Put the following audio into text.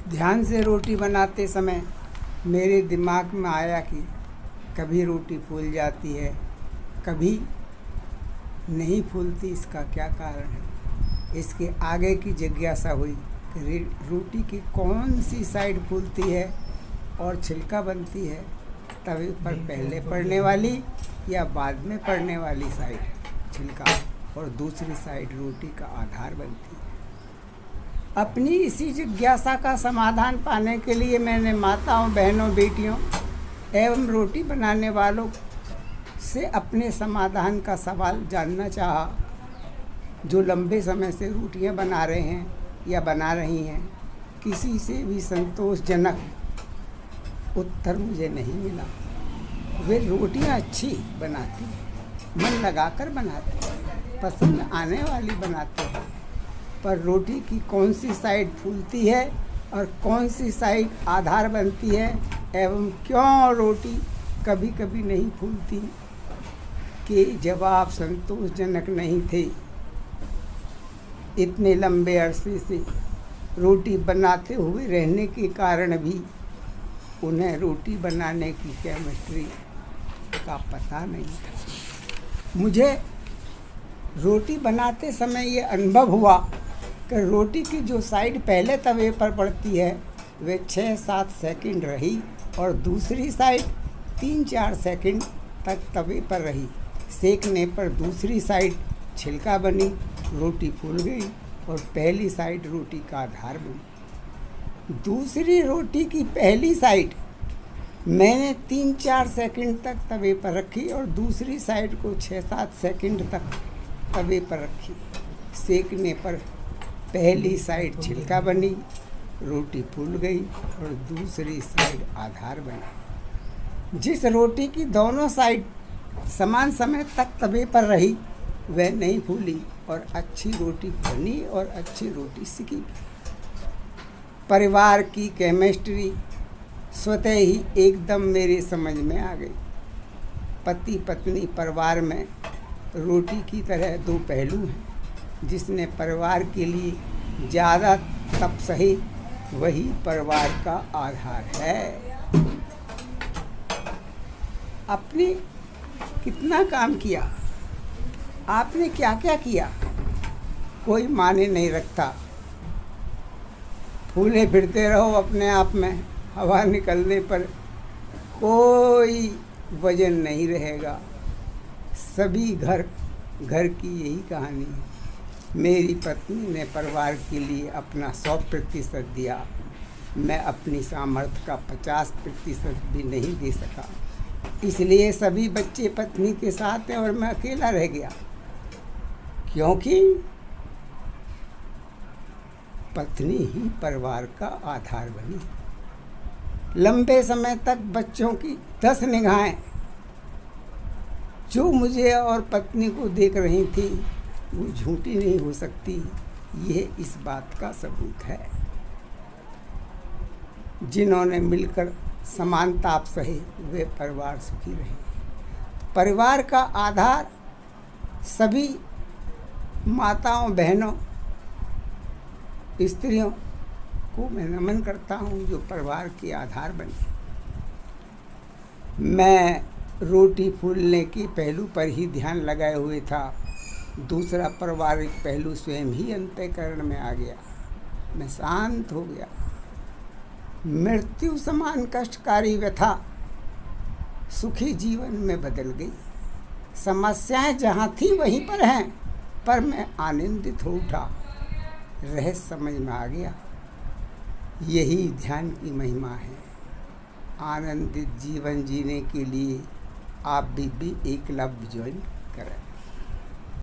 ध्यान से रोटी बनाते समय मेरे दिमाग में आया कि कभी रोटी फूल जाती है, कभी नहीं फूलती। इसका क्या कारण है? इसके आगे की जिज्ञासा हुई कि रोटी की कौन सी साइड फूलती है और छिलका बनती है, तवे पर पहले पड़ने वाली या बाद में पड़ने वाली साइड छिलका, और दूसरी साइड रोटी का आधार बनती है। अपनी इसी जिज्ञासा का समाधान पाने के लिए मैंने माताओं, बहनों, बेटियों एवं रोटी बनाने वालों से अपने समाधान का सवाल जानना चाहा। जो लंबे समय से रोटियां बना रहे हैं या बना रही हैं, किसी से भी संतोषजनक उत्तर मुझे नहीं मिला। वे रोटियां अच्छी बनाती हैं, मन लगाकर बनाती हैं, पसंद आने वाली बनाते हैं, पर रोटी की कौन सी साइड फूलती है और कौन सी साइड आधार बनती है एवं क्यों रोटी कभी कभी नहीं फूलती, के जवाब संतोषजनक नहीं थे। इतने लंबे अरसे से रोटी बनाते हुए रहने के कारण भी उन्हें रोटी बनाने की केमिस्ट्री का पता नहीं था। मुझे रोटी बनाते समय ये अनुभव हुआ कि रोटी की जो साइड पहले तवे पर पड़ती है वे 6-7 सेकंड रही और दूसरी साइड 3-4 सेकंड तक तवे पर रही। सेकने पर दूसरी साइड छिलका बनी, रोटी फूल गई और पहली साइड रोटी का आधार बनी। दूसरी रोटी की पहली साइड मैंने 3-4 सेकंड तक तवे पर रखी और दूसरी साइड को 6-7 सेकंड तक तवे पर रखी। सेकने पर पहली साइड छिलका बनी, रोटी फूल गई और दूसरी साइड आधार बनी। जिस रोटी की दोनों साइड समान समय तक तवे पर रही वह नहीं फूली और अच्छी रोटी बनी और अच्छी रोटी सिकी। परिवार की केमिस्ट्री स्वतः ही एकदम मेरे समझ में आ गई। पति पत्नी परिवार में रोटी की तरह दो पहलू हैं। जिसने परिवार के लिए ज़्यादा तप सही वही परिवार का आधार है। आपने कितना काम किया, आपने क्या क्या किया, कोई माने नहीं रखता। फूले फिरते रहो अपने आप में, हवा निकलने पर कोई वजन नहीं रहेगा। सभी घर की यही कहानी है। मेरी पत्नी ने परिवार के लिए अपना 100% दिया। मैं अपनी सामर्थ्य का 50% भी नहीं दे सका। इसलिए सभी बच्चे पत्नी के साथ हैं और मैं अकेला रह गया, क्योंकि पत्नी ही परिवार का आधार बनी। लंबे समय तक बच्चों की 10 निगाहें जो मुझे और पत्नी को देख रही थी वो झूठी नहीं हो सकती। यह इस बात का सबूत है। जिन्होंने मिलकर समान ताप सहे वे परिवार सुखी रहे। परिवार का आधार सभी माताओं, बहनों, स्त्रियों को मैं नमन करता हूँ जो परिवार के आधार बने। मैं रोटी फूलने के पहलू पर ही ध्यान लगाए हुए था। दूसरा पारिवारिक पहलू स्वयं ही अंतःकरण में आ गया। मैं शांत हो गया। मृत्यु समान कष्टकारी व्यथा सुखी जीवन में बदल गई। समस्याएं जहाँ थी वहीं पर हैं, पर मैं आनंदित हो उठा। रहस्य समझ में आ गया। यही ध्यान की महिमा है। आनंदित जीवन जीने के लिए आप भी एकलव्य ज्वाइन करें।